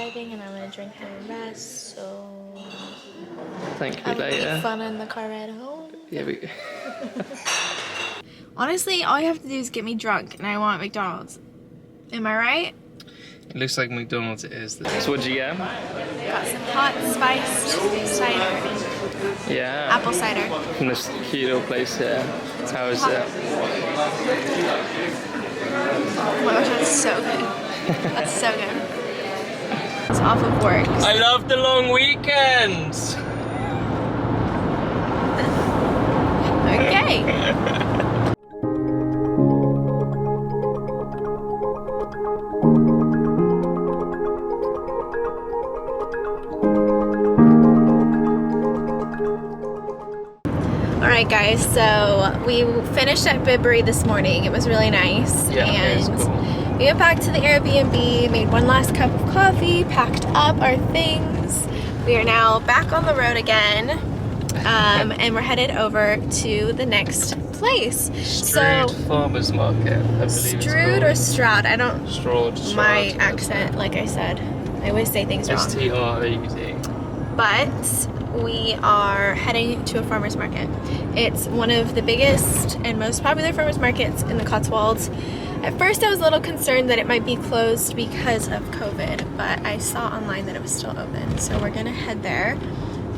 driving and I'm gonna drink the rest, so Thank you have later. fun in the car ride home. Yeah, Honestly, all you have to do is get me drunk and I want McDonald's. Am I right? It looks like McDonald's it is. So what'd you get? Got some hot spiced cider. Yeah. Apple cider. From this cute little place here. How is it? Oh my gosh, that's so good. That's so good. It's off of work. I love the long weekends! Okay. Alright guys, so we finished at Bibury this morning. It was really nice. Yeah, and it was cool. we went back to the Airbnb, made one last cup of coffee, packed up our things. We are now back on the road again, and we're headed over to the next place. Stroud Farmers Market, I believe Stroud or Stroud? I don't. Stroud. My accent, like I said, I always say things wrong. S-T-R-A-U-D. But we are heading to a farmer's market. It's one of the biggest and most popular farmer's markets in the Cotswolds. At first I was a little concerned that it might be closed because of COVID, but I saw online that it was still open. So we're gonna head there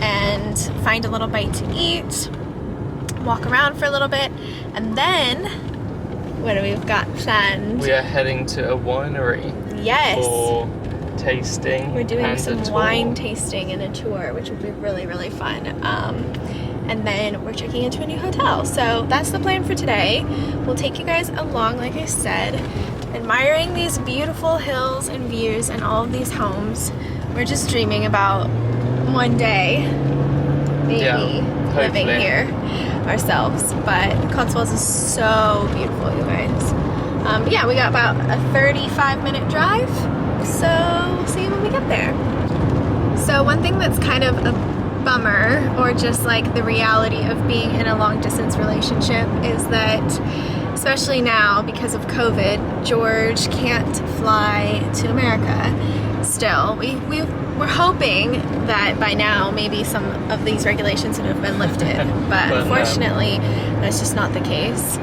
and find a little bite to eat, walk around for a little bit, and then, what do we've got planned? We are heading to a winery. Yes. For tasting. We're doing and some a tour. wine tasting and a tour, which would be really, really fun. And then we're checking into a new hotel. So that's the plan for today. We'll take you guys along, like I said, admiring these beautiful hills and views and all of these homes. We're just dreaming about one day, maybe, living here ourselves. But Cotswolds is so beautiful, you guys. But yeah, we got about a 35-minute drive. So we'll see when we get there. So one thing that's kind of a bummer, or just like the reality of being in a long distance relationship, is that especially now because of COVID, George can't fly to America still. We're hoping that by now maybe some of these regulations would have been lifted, but unfortunately that's just not the case.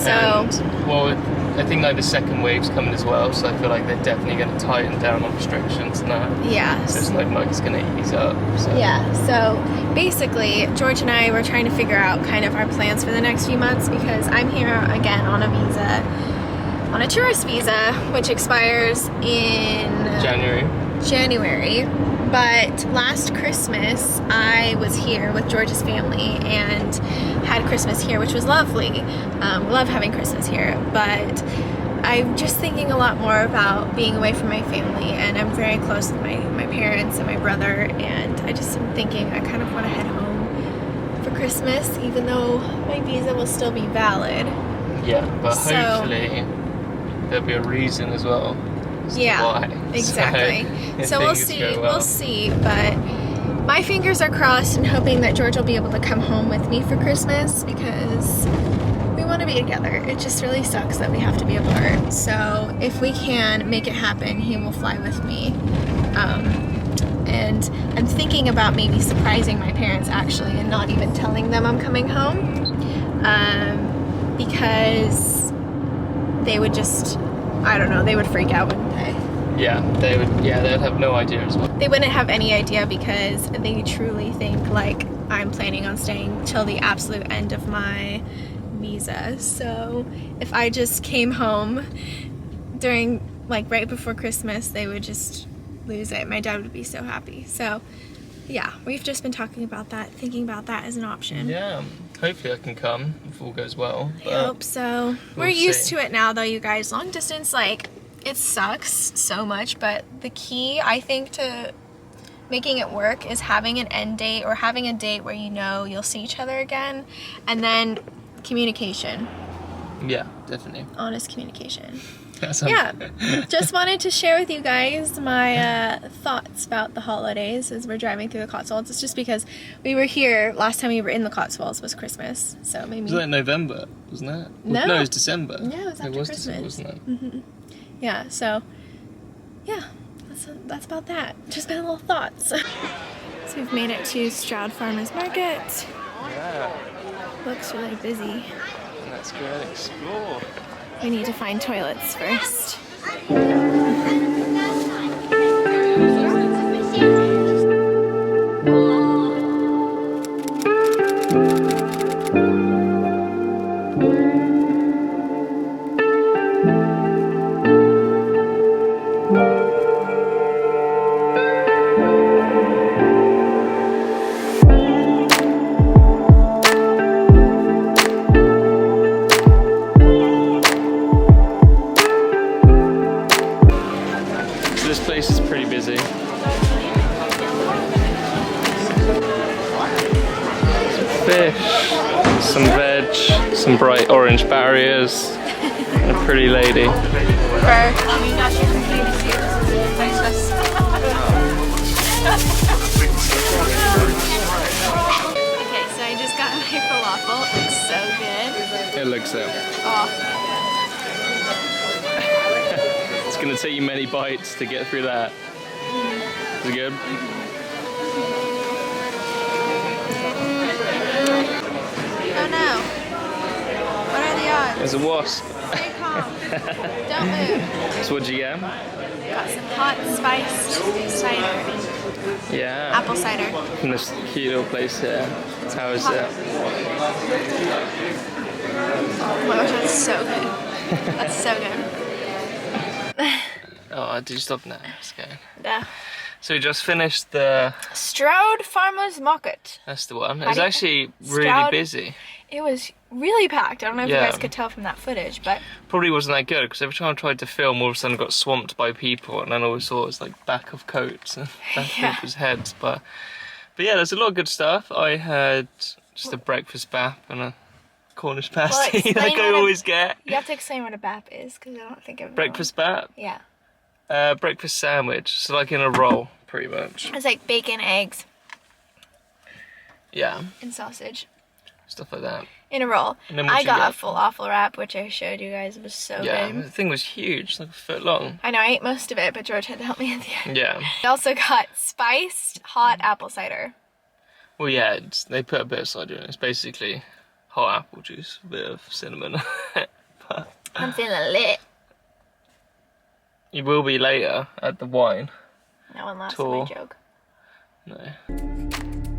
So and, well, I think like the second wave's coming as well, so I feel like they're definitely going to tighten down on restrictions now. yeah. So it's like Mike's going to ease up. So. Yeah, so basically George and I were trying to figure out kind of our plans for the next few months, because I'm here again on a visa, on a tourist visa, which expires in January. But last Christmas I was here with George's family and had Christmas here, which was lovely. Love having Christmas here, but I'm just thinking a lot more about being away from my family, and I'm very close with my parents and my brother, and I just am thinking I kind of want to head home for Christmas, even though my visa will still be valid. Yeah, but hopefully there'll be a reason as well. Yeah, why. exactly. So we'll see, well. we'll see, but my fingers are crossed and hoping that George will be able to come home with me for Christmas, because we want to be together. It just really sucks that we have to be apart. So if we can make it happen, he will fly with me. And I'm thinking about maybe surprising my parents actually and not even telling them I'm coming home, because they would just, I don't know, they would freak out, wouldn't they? Yeah, they would have no idea as well. They wouldn't have any idea, because they truly think like I'm planning on staying till the absolute end of my visa. So if I just came home during, like, right before Christmas, they would just lose it. My dad would be so happy. So yeah, we've just been talking about that, thinking about that as an option. Yeah, hopefully I can come if all goes well. I hope so. We're used to it now though, you guys. Long distance, like, it sucks so much, but the key, I think, to making it work is having an end date, or having a date where you know you'll see each other again, and then communication. Yeah, definitely. Honest communication. Yeah, just wanted to share with you guys my thoughts about the holidays as we're driving through the Cotswolds. It's just because we were here, last time we were in the Cotswolds was Christmas, so maybe... Was that November, wasn't it? No. No, it was December. Yeah, it was after Christmas. December, wasn't it? Mm-hmm. Yeah, so, yeah, that's about that. Just my little thoughts. So we've made it to Stroud Farmers Market. Yeah. Looks really busy. Let's go and explore. We need to find toilets first. So this place is pretty busy. Fish, some veg, some bright orange barriers, and a pretty lady. Okay, so I just got my falafel. It looks so good. It looks it. Oh, It's gonna take you many bites to get through that. Is it good? oh no. What are the odds? There's a wasp. Stay calm. Don't move. So what'd you get? Got some hot spiced cider. Yeah. Apple cider. From this cute little place here. How is it? Oh my gosh, that's so good. That's so good. Oh, did you stop now? Let's go. The So we just finished the... Stroud Farmers Market. That's the one. It How was do you- actually really Stroud? busy. It was really packed. I don't know if Yeah. you guys could tell from that footage, but Probably wasn't that good because every time I tried to film, all of a sudden I got swamped by people, and then all we saw was like back of coats and back of Yeah. people's heads. But yeah, there's a lot of good stuff. I had just a breakfast bap and a Cornish pasty explain like I what a- always get. you have to explain what a bap is because I don't think I've Breakfast bap, Yeah. breakfast sandwich, so like in a roll, pretty much. It's like bacon, eggs, Yeah, and sausage stuff like that. in a roll. And then what I you got get? a falafel wrap, which I showed you guys. It was so Yeah, good. the thing was huge, like a foot long. I know, I ate most of it, but George had to help me at the end. Yeah. I also got spiced hot apple cider. Well, yeah, they put a bit of cider in it. It's basically hot apple juice, a bit of cinnamon. But I'm feeling lit. you will be later at the wine. No one laughs Tour. at my joke. No.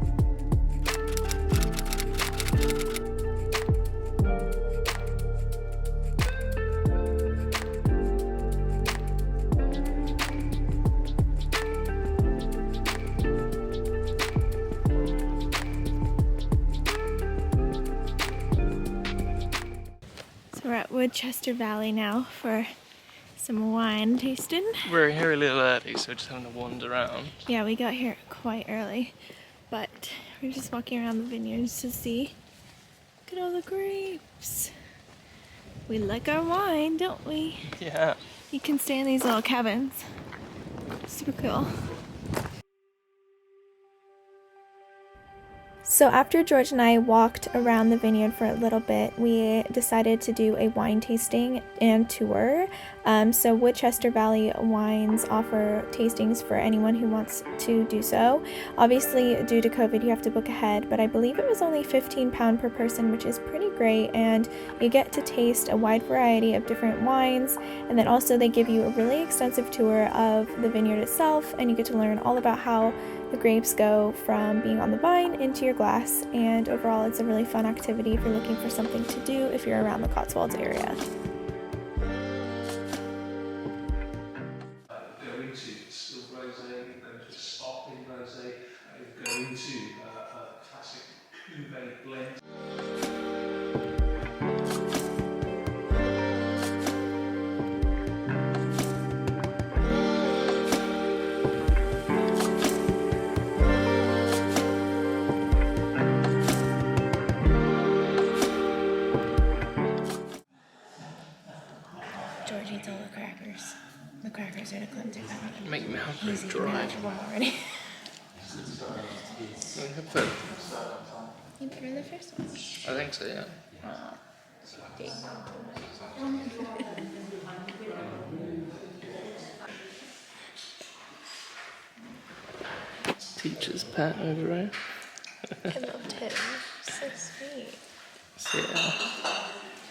So we're at Woodchester Valley now for some wine tasting. We're here a little early, so we're just having to wander around. Yeah, we got here quite early, but we're just walking around the vineyards to see. Look at all the grapes. We like our wine, don't we? Yeah. You can stay in these little cabins. Super cool. So after George and I walked around the vineyard for a little bit, we decided to do a wine tasting and tour. So Woodchester Valley Wines offer tastings for anyone who wants to do so. Obviously, due to COVID, you have to book ahead, but I believe it was only £15 per person, which is pretty great, and you get to taste a wide variety of different wines, and then also they give you a really extensive tour of the vineyard itself, and you get to learn all about how the grapes go from being on the vine into your glass, and overall it's a really fun activity if you're looking for something to do if you're around the Cotswolds area. Go into distilled rosé, then to sparkling rosé, go into a classic Cuvée blend. George eats all the crackers. The crackers are the cleanser. Make your mouth He's look eating dry. that one already. You prefer the first one? I think so, yeah. teacher's pet over here. I loved him. So sweet. So yeah,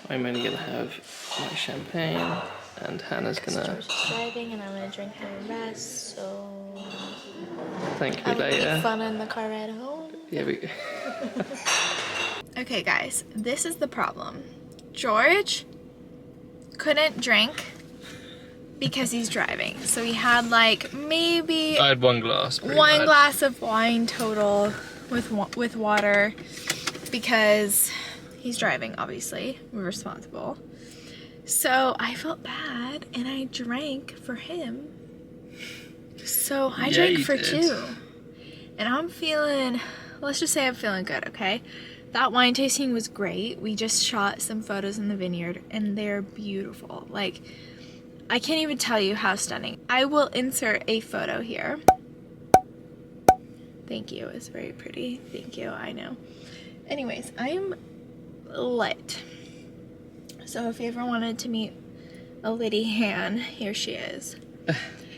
I'm only gonna have my champagne, and Hannah's gonna. George is driving, and I'm gonna drink the rest. So Thank you have later. fun in the car ride home. Yeah, we. Okay, guys, this is the problem. George couldn't drink because he's driving. So he had like maybe I had one glass. one glass of wine total with water because he's driving, obviously. We're responsible. So I felt bad and I drank for him. So I drank for 2. And I'm feeling, let's just say I'm feeling good, okay? That wine tasting was great. We just shot some photos in the vineyard and they're beautiful. Like, I can't even tell you how stunning. I will insert a photo here. Thank you, it's very pretty. Thank you, I know. Anyways, I'm lit. So if you ever wanted to meet a Liddy Han, here she is.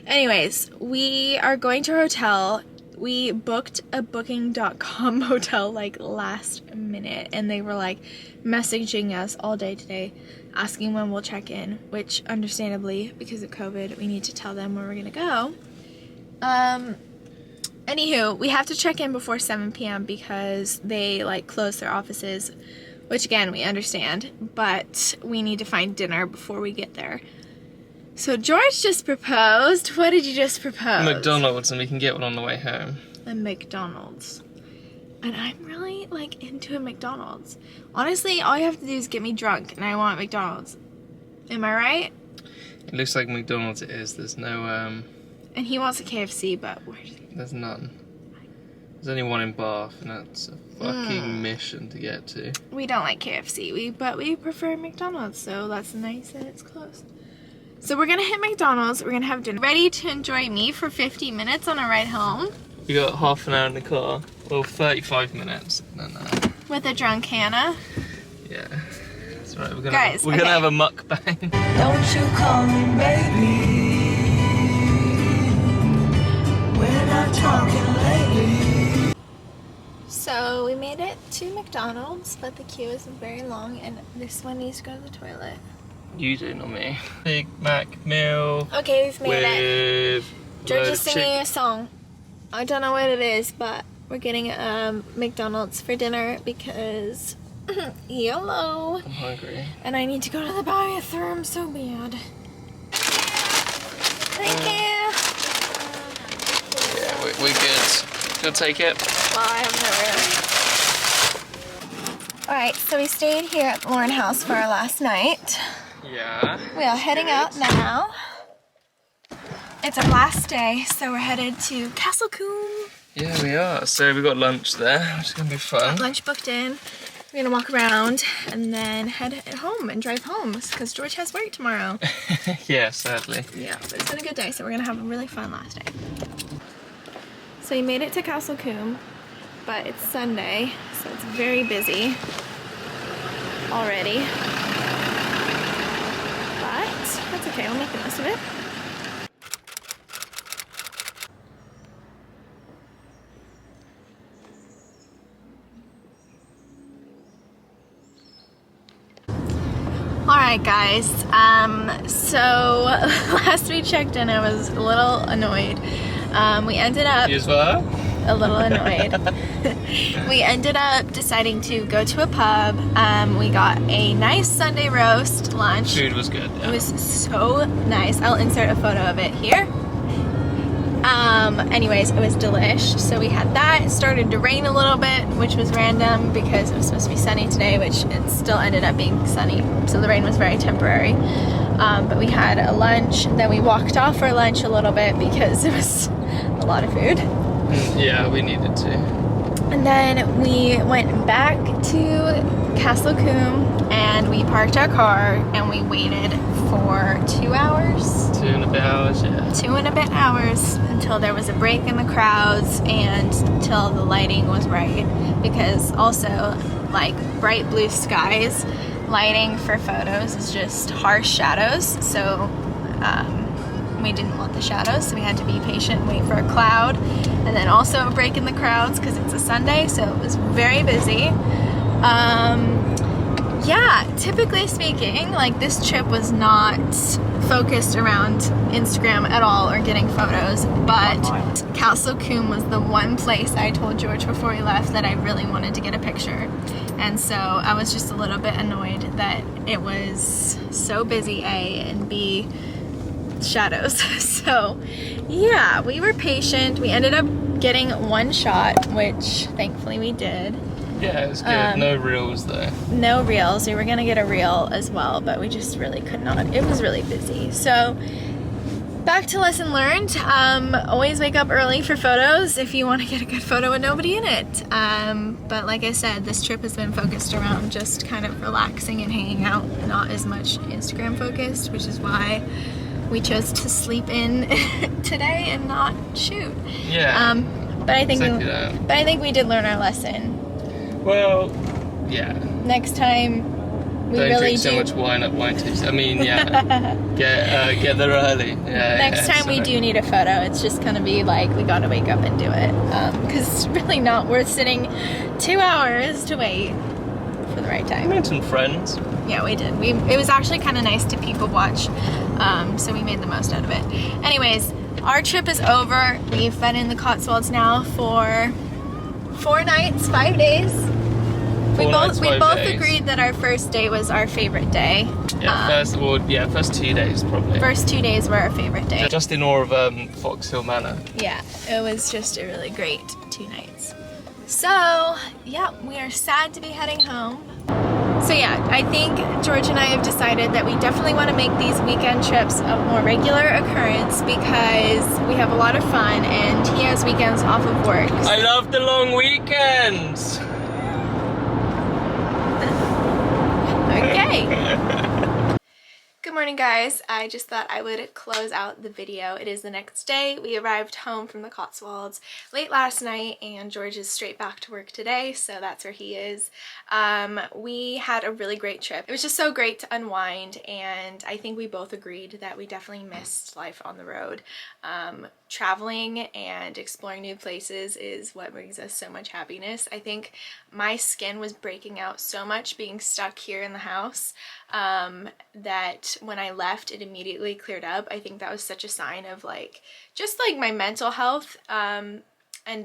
Anyways, we are going to our hotel. We booked a booking.com hotel like last minute, and they were like messaging us all day today asking when we'll check in, which understandably, because of COVID, we need to tell them where we're gonna go. Anywho, we have to check in before 7 p.m. because they like close their offices, which again, we understand, but we need to find dinner before we get there. So George just proposed. What did you just propose? McDonald's, and we can get one on the way home. A McDonald's. And I'm really like into a McDonald's. Honestly, all you have to do is get me drunk and I want McDonald's. Am I right? It looks like McDonald's it is. There's no And he wants a KFC, but there's none. There's only one in Bath, and that's a fucking mission to get to. we don't like KFC, but we prefer McDonald's, so that's nice that it's close. So we're gonna hit McDonald's, we're gonna have dinner. Ready to enjoy me for 50 minutes on a ride home? We got half an hour in the car. Well, 35 minutes. No. With a drunk Hannah. Yeah. That's right. We're Guys, gonna have a mukbang. Don't you call me baby. We're not talking lately. So we made it to McDonald's, but the queue is very long and this one needs to go to the toilet. You do, not me. Big Mac meal. Okay, we've made it. With George is singing a song. I don't know what it is, but we're getting McDonald's for dinner because YOLO. I'm hungry. And I need to go to the bathroom so bad. Thank you. Yeah, we're good. You'll take it? Well, I have no really. Alright, so we stayed here at Lauren House for our last night. Yeah. We are heading out now. It's our last day, so we're headed to Castle Combe. Yeah, we are. So we got lunch there, which is gonna be fun. Got lunch booked in. We're gonna walk around and then head home and drive home because George has work tomorrow. Yeah, sadly. Yeah, but it's been a good day, so we're gonna have a really fun last day. So we made it to Castle Combe, but it's Sunday, so it's very busy already. But that's okay, we'll make the most of it. Alright guys, so last we checked in I was a little annoyed. We ended up You as well? a little annoyed. We ended up deciding to go to a pub. We got a nice Sunday roast lunch. Food was good. Yeah. It was so nice. I'll insert a photo of it here. Anyways, it was delish. So we had that. It started to rain a little bit, which was random because it was supposed to be sunny today, which it still ended up being sunny. So the rain was very temporary. But we had a lunch. Then we walked off for lunch a little bit because it was a lot of food. Yeah, we needed to. And then we went back to Castle Combe and we parked our car and we waited for 2 hours. 2.5 hours, yeah. 2.5 hours until there was a break in the crowds and until the lighting was right. Because also, like, bright blue skies, lighting for photos is just harsh shadows. So we didn't want the shadows, so we had to be patient and wait for a cloud, and then also a break in the crowds because it's a Sunday, so it was very busy. Yeah, typically speaking, like this trip was not focused around Instagram at all or getting photos, but Castle Combe was the one place I told George before we left that I really wanted to get a picture. And so I was just a little bit annoyed that it was so busy, A, and B, shadows. So yeah, we were patient. We ended up getting one shot, which thankfully we did. Yeah, it was good. No reels though. No reels. We were gonna get a reel as well, but we just really could not. It was really busy. So back to lesson learned. Always wake up early for photos if you want to get a good photo with nobody in it. But like I said, this trip has been focused around just kind of relaxing and hanging out, not as much Instagram focused, which is why we chose to sleep in today and not shoot. Yeah. But I think exactly that. but I think we did learn our lesson. Well, yeah. Next time we Don't really drink so much wine at wine tasting. I mean, yeah. get there early. Yeah. Next time we do need a photo, it's just gonna be like we gotta wake up and do it, because it's really not worth sitting 2 hours to wait for the right time. We made some friends. Yeah, we did. It was actually kind of nice to people watch, so we made the most out of it. Anyways, our trip is over. We've been in the Cotswolds now for 4 nights, 5 days. We both agreed that our first day was our favorite day. Yeah, first 2 days probably. First 2 days were our favorite day. Just in awe of Foxhill Manor. Yeah, it was just a really great 2 nights. So, yeah, we are sad to be heading home. So yeah, I think George and I have decided that we definitely want to make these weekend trips a more regular occurrence because we have a lot of fun and he has weekends off of work. I love the long weekends! Okay. Good morning, guys. I just thought I would close out the video. It is the next day. We arrived home from the Cotswolds late last night and George is straight back to work today, so that's where he is. We had a really great trip. It was just so great to unwind, and I think we both agreed that we definitely missed life on the road. Traveling and exploring new places is what brings us so much happiness. I think my skin was breaking out so much being stuck here in the house that when I left it immediately cleared up. I think that was such a sign of just my mental health and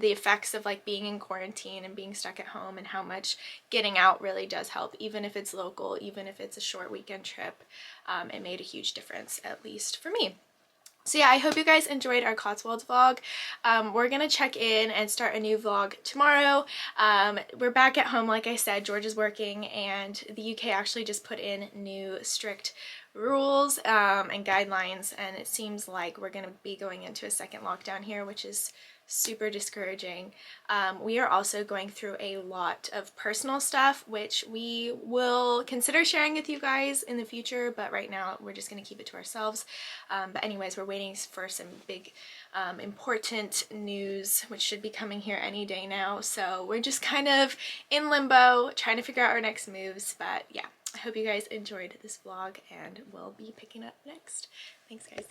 the effects of being in quarantine and being stuck at home, and how much getting out really does help, even if it's local, even if it's a short weekend trip. It made a huge difference, at least for me. So yeah, I hope you guys enjoyed our Cotswolds vlog. We're gonna check in and start a new vlog tomorrow. We're back at home, like I said. George is working, and the UK actually just put in new strict rules and guidelines, and it seems like we're gonna be going into a second lockdown here, which is super discouraging. We are also going through a lot of personal stuff, which we will consider sharing with you guys in the future, but right now we're just going to keep it to ourselves. But anyways, we're waiting for some big important news, which should be coming here any day now, so we're just kind of in limbo trying to figure out our next moves. But yeah, I hope you guys enjoyed this vlog, and we'll be picking up next. Thanks, guys.